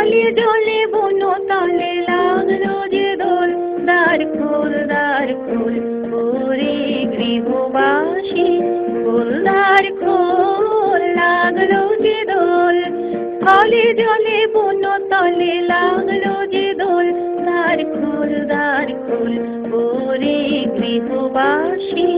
ফলে জলে বনতলে লাগলো যে দোল, দ্বার খোল ওরে গৃহবাসী, খোল দ্বার খোল, লাগলো যে দোল। ফলে জলে বনতলে লাগলো যে দোল, দ্বার খোল ওরে গৃহবাসী।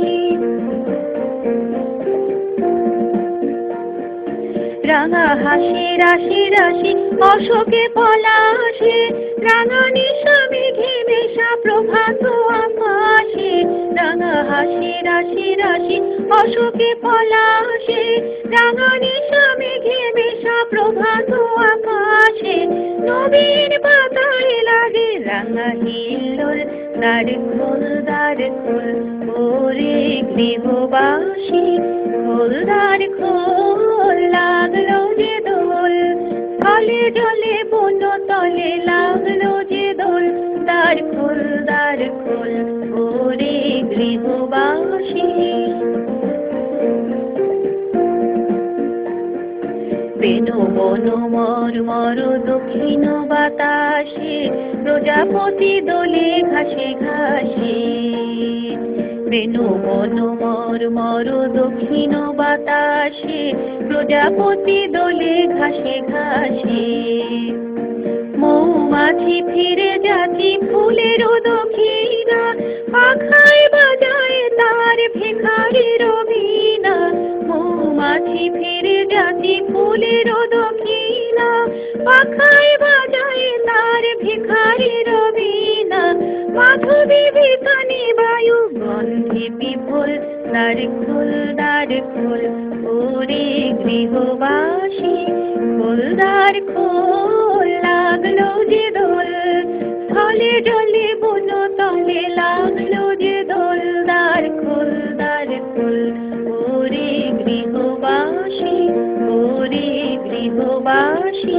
রাঙা হাসি রাশি রাশি অশোকে পলাশে, রাঙা নিশা মেঘে মেশা প্রভাত আকাশে। রাঙা হাসি রাশি রাশি অশোকে পলাশে, রাঙা নিশা মেঘে মেশা প্রভাত আকাশে। নবীন পাতায় লাগে রাঙা হিল্লোল, দ্বার খোল ওরে গৃহবাসী, খোল দ্বার খোল, লাগলো যে দোল। ফলে জলে বনতলে লাগলো যে দোল, দ্বার খোল ওরে গৃহবাসী। বেনু বনু মর দক্ষিণ বাতাসে, প্রজাপতি দোলে ঘাসে ঘাসে। বেনু বনু মর দক্ষিণ বাতাসে, প্রজাপতি দোলে ঘাসে ঘাসে। মৌমাছি ফিরে যাচ্ছি ফুলের দক্ষিণা, পাখায় বাজায় তার ভিখারির বীণা। মৌমাছি ফিরে যাচ্ছি ফুলের দক্ষিণা, পাখায় বাজায় তার ভিখারির বীণা। মাধবী ভিখানি বায়ু গন্ধে বিপুল, দ্বার খোল ওরে গৃহবাসী, খোল দ্বার খোল, লাগলো যে দোল। ফলে জলে বনতলে লাগলো যে দোল, দ্বার খোল ওরে গৃহবাসী, ওরে গৃহবাসী।